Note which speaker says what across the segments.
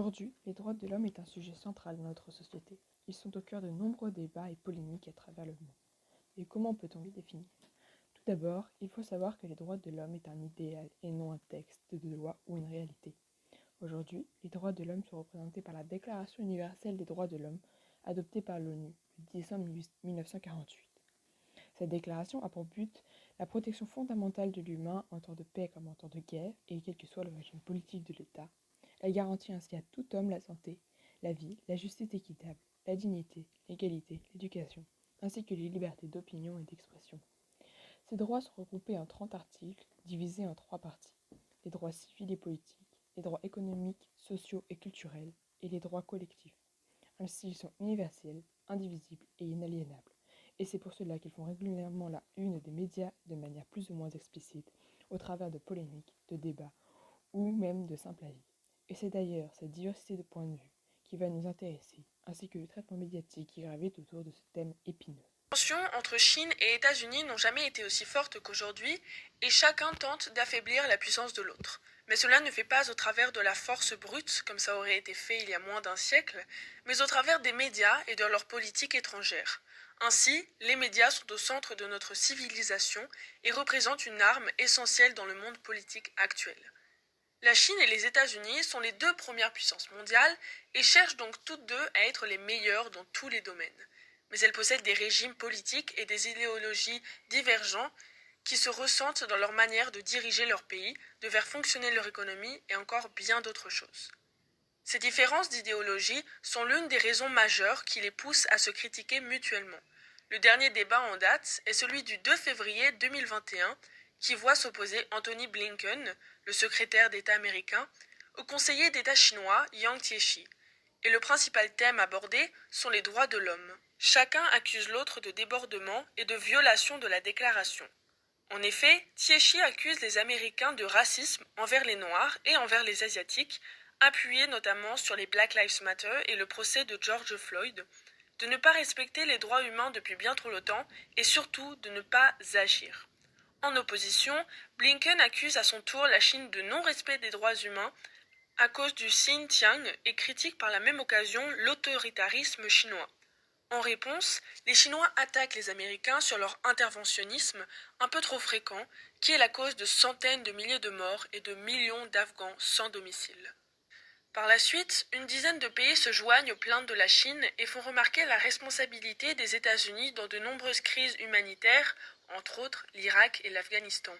Speaker 1: Aujourd'hui, les droits de l'homme est un sujet central dans notre société. Ils sont au cœur de nombreux débats et polémiques à travers le monde. Et comment peut-on les définir? Tout d'abord, il faut savoir que les droits de l'homme est un idéal et non un texte de loi ou une réalité. Aujourd'hui, les droits de l'homme sont représentés par la Déclaration universelle des droits de l'homme, adoptée par l'ONU le 10 décembre 1948. Cette déclaration a pour but la protection fondamentale de l'humain en temps de paix comme en temps de guerre, et quel que soit le régime politique de l'État. Elle garantit ainsi à tout homme la santé, la vie, la justice équitable, la dignité, l'égalité, l'éducation, ainsi que les libertés d'opinion et d'expression. Ces droits sont regroupés en 30 articles, divisés en 3 parties: les droits civils et politiques, les droits économiques, sociaux et culturels, et les droits collectifs. Ainsi, ils sont universels, indivisibles et inaliénables. Et c'est pour cela qu'ils font régulièrement la une des médias de manière plus ou moins explicite, au travers de polémiques, de débats ou même de simples avis. Et c'est d'ailleurs cette diversité de points de vue qui va nous intéresser, ainsi que le traitement médiatique qui gravite autour de ce thème épineux.
Speaker 2: Les tensions entre Chine et États-Unis n'ont jamais été aussi fortes qu'aujourd'hui, et chacun tente d'affaiblir la puissance de l'autre. Mais cela ne fait pas au travers de la force brute, comme ça aurait été fait il y a moins d'un siècle, mais au travers des médias et de leur politique étrangère. Ainsi, les médias sont au centre de notre civilisation et représentent une arme essentielle dans le monde politique actuel. La Chine et les États-Unis sont les deux premières puissances mondiales et cherchent donc toutes deux à être les meilleures dans tous les domaines. Mais elles possèdent des régimes politiques et des idéologies divergents qui se ressentent dans leur manière de diriger leur pays, de faire fonctionner leur économie et encore bien d'autres choses. Ces différences d'idéologie sont l'une des raisons majeures qui les poussent à se critiquer mutuellement. Le dernier débat en date est celui du 2 février 2021 qui voit s'opposer Anthony Blinken, le secrétaire d'État américain, au conseiller d'État chinois Yang Jiechi. Et le principal thème abordé sont les droits de l'homme. Chacun accuse l'autre de débordement et de violation de la déclaration. En effet, Jiechi accuse les Américains de racisme envers les Noirs et envers les Asiatiques, appuyé notamment sur les Black Lives Matter et le procès de George Floyd, de ne pas respecter les droits humains depuis bien trop longtemps et surtout de ne pas agir. En opposition, Blinken accuse à son tour la Chine de non-respect des droits humains à cause du Xinjiang et critique par la même occasion l'autoritarisme chinois. En réponse, les Chinois attaquent les Américains sur leur interventionnisme un peu trop fréquent, qui est la cause de centaines de milliers de morts et de millions d'Afghans sans domicile. Par la suite, une dizaine de pays se joignent aux plaintes de la Chine et font remarquer la responsabilité des États-Unis dans de nombreuses crises humanitaires, entre autres l'Irak et l'Afghanistan.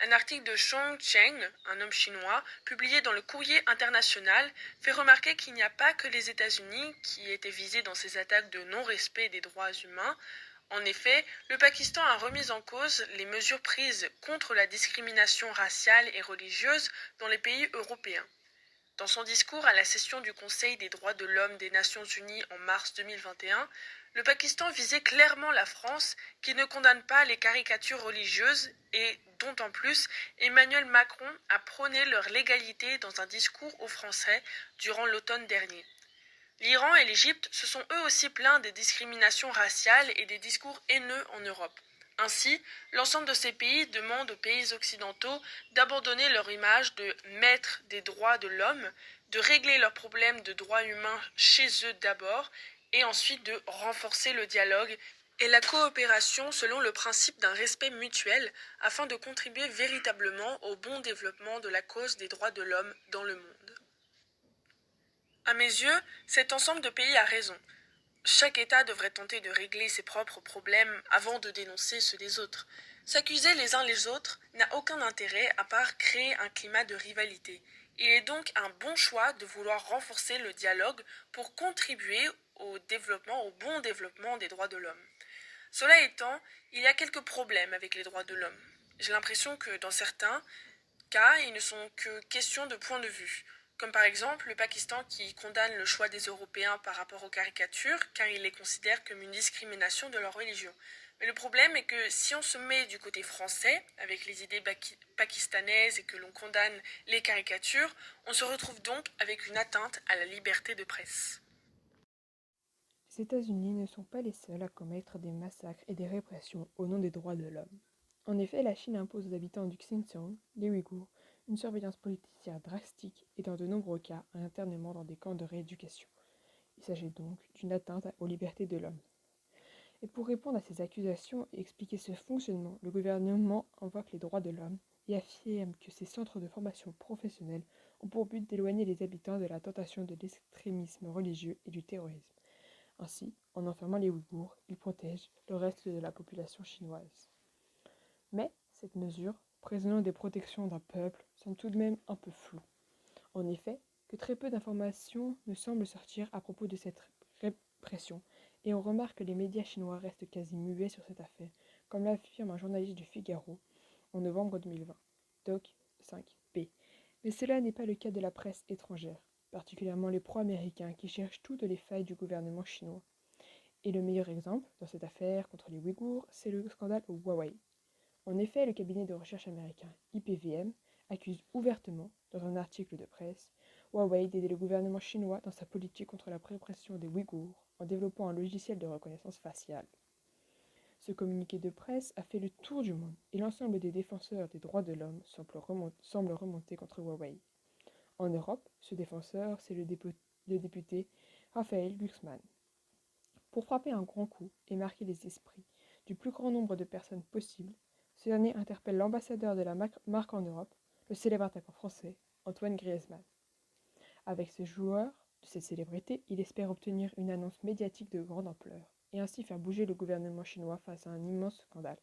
Speaker 2: Un article de Chong Cheng, un homme chinois, publié dans le Courrier international, fait remarquer qu'il n'y a pas que les États-Unis qui étaient visés dans ces attaques de non-respect des droits humains. En effet, le Pakistan a remis en cause les mesures prises contre la discrimination raciale et religieuse dans les pays européens. Dans son discours à la session du Conseil des droits de l'homme des Nations unies en mars 2021, le Pakistan visait clairement la France qui ne condamne pas les caricatures religieuses et dont en plus Emmanuel Macron a prôné leur légalité dans un discours aux Français durant l'automne dernier. L'Iran et l'Égypte se sont eux aussi plaints des discriminations raciales et des discours haineux en Europe. Ainsi, l'ensemble de ces pays demandent aux pays occidentaux d'abandonner leur image de maîtres des droits de l'homme, de régler leurs problèmes de droits humains chez eux d'abord, et ensuite de renforcer le dialogue et la coopération selon le principe d'un respect mutuel afin de contribuer véritablement au bon développement de la cause des droits de l'homme dans le monde. À mes yeux, cet ensemble de pays a raison. Chaque État devrait tenter de régler ses propres problèmes avant de dénoncer ceux des autres. S'accuser les uns les autres n'a aucun intérêt à part créer un climat de rivalité. Il est donc un bon choix de vouloir renforcer le dialogue pour contribuer au bon développement des droits de l'homme. Cela étant, il y a quelques problèmes avec les droits de l'homme. J'ai l'impression que dans certains cas, ils ne sont que question de point de vue. Comme par exemple le Pakistan qui condamne le choix des Européens par rapport aux caricatures car il les considère comme une discrimination de leur religion. Mais le problème est que si on se met du côté français, avec les idées pakistanaises et que l'on condamne les caricatures, on se retrouve donc avec une atteinte à la liberté de presse.
Speaker 1: Les États-Unis ne sont pas les seuls à commettre des massacres et des répressions au nom des droits de l'homme. En effet, la Chine impose aux habitants du Xinjiang, les Ouïghours, une surveillance policière drastique et dans de nombreux cas un internement dans des camps de rééducation. Il s'agit donc d'une atteinte aux libertés de l'homme. Et pour répondre à ces accusations et expliquer ce fonctionnement, le gouvernement invoque les droits de l'homme et affirme que ces centres de formation professionnelle ont pour but d'éloigner les habitants de la tentation de l'extrémisme religieux et du terrorisme. Ainsi, en enfermant les Ouïghours, ils protègent le reste de la population chinoise. Mais cette mesure, présentant des protections d'un peuple, semble tout de même un peu floue. En effet, que très peu d'informations ne semblent sortir à propos de cette répression, et on remarque que les médias chinois restent quasi muets sur cette affaire, comme l'affirme un journaliste du Figaro en novembre 2020, Doc 5P. Mais cela n'est pas le cas de la presse étrangère, particulièrement les pro-américains qui cherchent toutes les failles du gouvernement chinois. Et le meilleur exemple dans cette affaire contre les Ouïghours, c'est le scandale Huawei. En effet, le cabinet de recherche américain IPVM accuse ouvertement, dans un article de presse, Huawei d'aider le gouvernement chinois dans sa politique contre la répression des Ouïghours en développant un logiciel de reconnaissance faciale. Ce communiqué de presse a fait le tour du monde et l'ensemble des défenseurs des droits de l'homme semble remonter contre Huawei. En Europe, ce défenseur, c'est le député Raphaël Glucksmann. Pour frapper un grand coup et marquer les esprits du plus grand nombre de personnes possible, ce dernier interpelle l'ambassadeur de la marque en Europe, le célèbre attaquant français, Antoine Griezmann. Avec ce joueur de cette célébrité, il espère obtenir une annonce médiatique de grande ampleur et ainsi faire bouger le gouvernement chinois face à un immense scandale,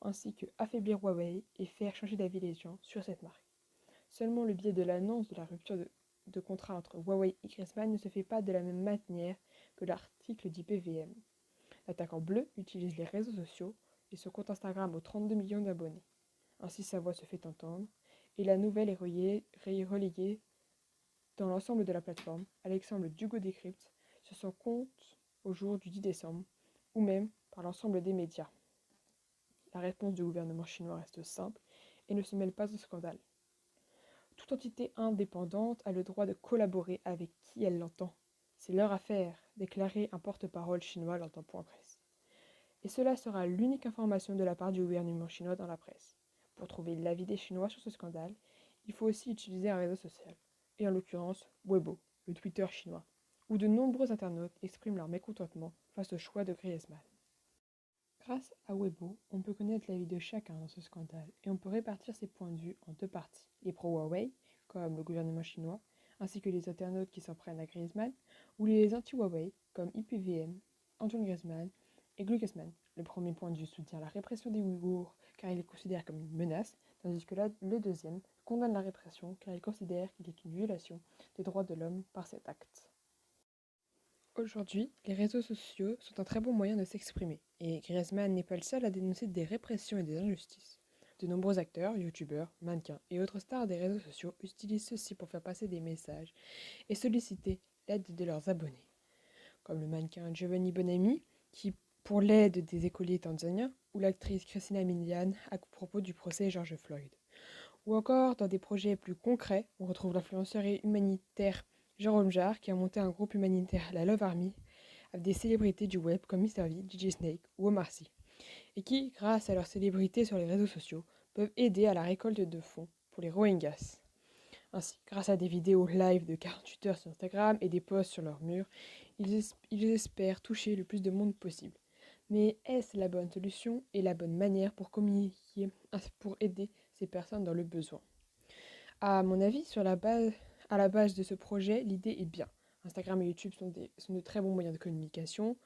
Speaker 1: ainsi que affaiblir Huawei et faire changer d'avis les gens sur cette marque. Seulement le biais de l'annonce de la rupture de contrat entre Huawei et Griezmann ne se fait pas de la même manière que l'article d'IPVM. L'attaquant bleu utilise les réseaux sociaux et son compte Instagram aux 32 millions d'abonnés. Ainsi sa voix se fait entendre et la nouvelle est relayée dans l'ensemble de la plateforme, à l'exemple d'Hugo Décrypte sur son compte au jour du 10 décembre, ou même par l'ensemble des médias. La réponse du gouvernement chinois reste simple et ne se mêle pas au scandale. Toute entité indépendante a le droit de collaborer avec qui elle l'entend. C'est leur affaire, déclarait un porte-parole chinois lors d'un point presse. Et cela sera l'unique information de la part du gouvernement chinois dans la presse. Pour trouver l'avis des Chinois sur ce scandale, il faut aussi utiliser un réseau social, et en l'occurrence Weibo, le Twitter chinois, où de nombreux internautes expriment leur mécontentement face au choix de Griezmann. Grâce à Weibo, on peut connaître l'avis de chacun dans ce scandale, et on peut répartir ses points de vue en deux parties. Les pro-Huawei, comme le gouvernement chinois, ainsi que les internautes qui s'en prennent à Griezmann, ou les anti-Huawei, comme IPVM, Antoine Griezmann et Glucksmann. Le premier point de vue soutient la répression des Ouïghours car il les considère comme une menace, tandis que le deuxième condamne la répression car il considère qu'il est une violation des droits de l'homme par cet acte. Aujourd'hui, les réseaux sociaux sont un très bon moyen de s'exprimer, et Griezmann n'est pas le seul à dénoncer des répressions et des injustices. De nombreux acteurs, youtubeurs, mannequins et autres stars des réseaux sociaux utilisent ceux-ci pour faire passer des messages et solliciter l'aide de leurs abonnés. Comme le mannequin Giovanni Bonami, qui pour l'aide des écoliers tanzaniens, ou l'actrice Christina Milian à propos du procès George Floyd. Ou encore, dans des projets plus concrets, on retrouve l'influenceur et humanitaire Jérôme Jarre qui a monté un groupe humanitaire, la Love Army, avec des célébrités du web comme MrV, DJ Snake ou Omar Sy, et qui, grâce à leur célébrité sur les réseaux sociaux, peuvent aider à la récolte de fonds pour les Rohingyas. Ainsi, grâce à des vidéos live de 48 heures sur Instagram et des posts sur leur mur, ils espèrent toucher le plus de monde possible. Mais est-ce la bonne solution et la bonne manière pour communiquer, pour aider ces personnes dans le besoin? À mon avis, à la base de ce projet, l'idée est bien. Instagram et YouTube sont de très bons moyens de communication.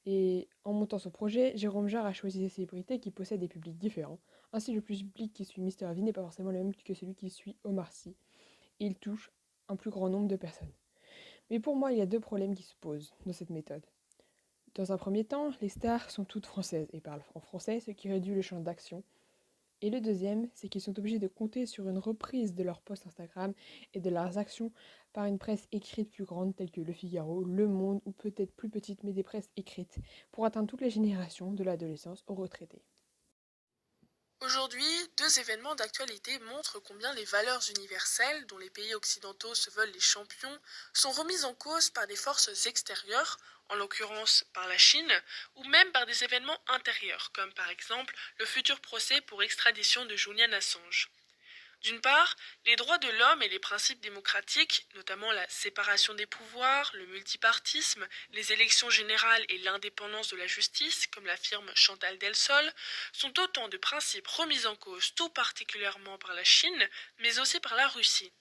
Speaker 1: Et en montant son projet, Jérôme Jarre a choisi des célébrités qui possèdent des publics différents. Ainsi, le public qui suit MrV n'est pas forcément le même que celui qui suit Omar Sy. Et il touche un plus grand nombre de personnes. Mais pour moi, il y a deux problèmes qui se posent dans cette méthode. Dans un premier temps, les stars sont toutes françaises et parlent en français, ce qui réduit le champ d'action. Et le deuxième, c'est qu'ils sont obligés de compter sur une reprise de leurs posts Instagram et de leurs actions par une presse écrite plus grande telle que Le Figaro, Le Monde ou peut-être plus petite mais des presses écrites pour atteindre toutes les générations de l'adolescence aux retraités.
Speaker 2: Aujourd'hui, deux événements d'actualité montrent combien les valeurs universelles, dont les pays occidentaux se veulent les champions, sont remises en cause par des forces extérieures, en l'occurrence par la Chine, ou même par des événements intérieurs, comme par exemple le futur procès pour extradition de Julian Assange. D'une part, les droits de l'homme et les principes démocratiques, notamment la séparation des pouvoirs, le multipartisme, les élections générales et l'indépendance de la justice, comme l'affirme Chantal Delsol, sont autant de principes remis en cause tout particulièrement par la Chine, mais aussi par la Russie.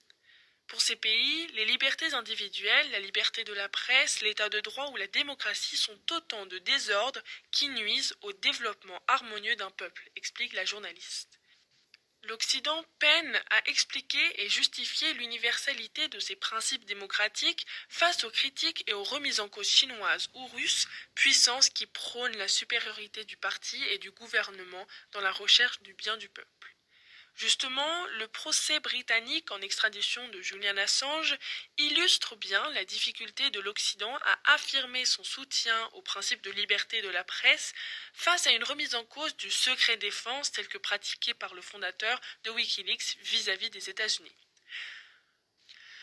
Speaker 2: Pour ces pays, les libertés individuelles, la liberté de la presse, l'état de droit ou la démocratie sont autant de désordres qui nuisent au développement harmonieux d'un peuple, explique la journaliste. L'Occident peine à expliquer et justifier l'universalité de ces principes démocratiques face aux critiques et aux remises en cause chinoises ou russes, puissances qui prônent la supériorité du parti et du gouvernement dans la recherche du bien du peuple. Justement, le procès britannique en extradition de Julian Assange illustre bien la difficulté de l'Occident à affirmer son soutien au principe de liberté de la presse face à une remise en cause du secret défense tel que pratiqué par le fondateur de Wikileaks vis-à-vis des États-Unis.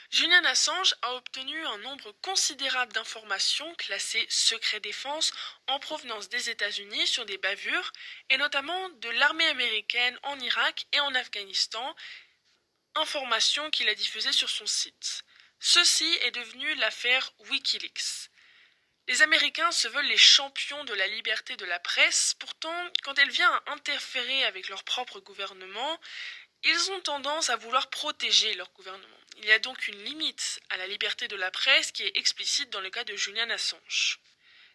Speaker 2: Julian Assange a obtenu un nombre considérable d'informations classées secret défense en provenance des États-Unis sur des bavures, et notamment de l'armée américaine en Irak et en Afghanistan, informations qu'il a diffusées sur son site. Ceci est devenu l'affaire Wikileaks. Les Américains se veulent les champions de la liberté de la presse, pourtant, quand elle vient à interférer avec leur propre gouvernement, ils ont tendance à vouloir protéger leur gouvernement. Il y a donc une limite à la liberté de la presse qui est explicite dans le cas de Julian Assange.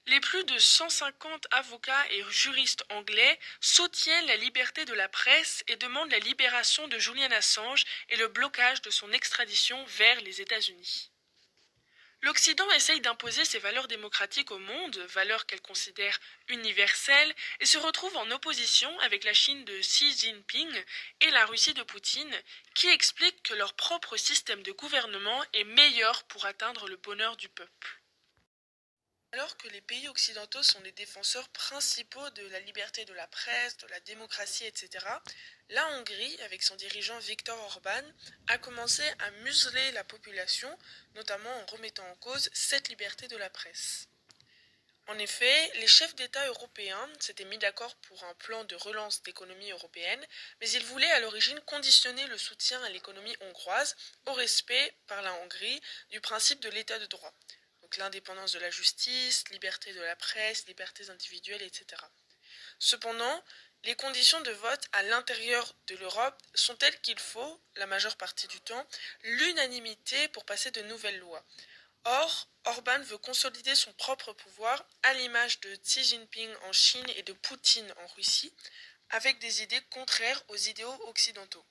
Speaker 2: Les plus de 150 avocats et juristes anglais soutiennent la liberté de la presse et demandent la libération de Julian Assange et le blocage de son extradition vers les États-Unis. L'Occident essaye d'imposer ses valeurs démocratiques au monde, valeurs qu'elle considère universelles, et se retrouve en opposition avec la Chine de Xi Jinping et la Russie de Poutine, qui expliquent que leur propre système de gouvernement est meilleur pour atteindre le bonheur du peuple. Alors que les pays occidentaux sont les défenseurs principaux de la liberté de la presse, de la démocratie, etc., la Hongrie, avec son dirigeant Viktor Orban, a commencé à museler la population, notamment en remettant en cause cette liberté de la presse. En effet, les chefs d'État européens s'étaient mis d'accord pour un plan de relance d'économie européenne, mais ils voulaient à l'origine conditionner le soutien à l'économie hongroise au respect par la Hongrie du principe de l'état de droit. Donc l'indépendance de la justice, liberté de la presse, libertés individuelles, etc. Cependant, les conditions de vote à l'intérieur de l'Europe sont telles qu'il faut, la majeure partie du temps, l'unanimité pour passer de nouvelles lois. Or, Orban veut consolider son propre pouvoir à l'image de Xi Jinping en Chine et de Poutine en Russie, avec des idées contraires aux idéaux occidentaux.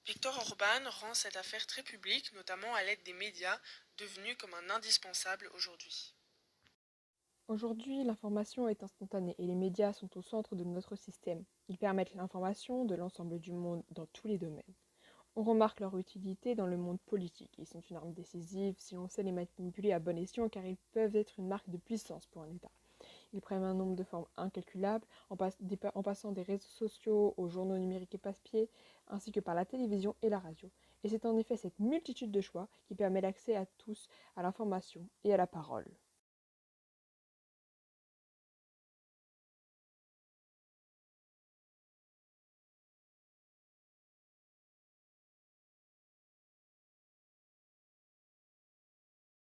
Speaker 2: Viktor Orban rend cette affaire très publique, notamment à l'aide des médias, devenus comme un indispensable aujourd'hui.
Speaker 1: Aujourd'hui, l'information est instantanée et les médias sont au centre de notre système. Ils permettent l'information de l'ensemble du monde dans tous les domaines. On remarque leur utilité dans le monde politique. Ils sont une arme décisive si on sait les manipuler à bon escient car ils peuvent être une marque de puissance pour un État. Ils prennent un nombre de formes incalculables en passant des réseaux sociaux aux journaux numériques et papier ainsi que par la télévision et la radio. Et c'est en effet cette multitude de choix qui permet l'accès à tous à l'information et à la parole.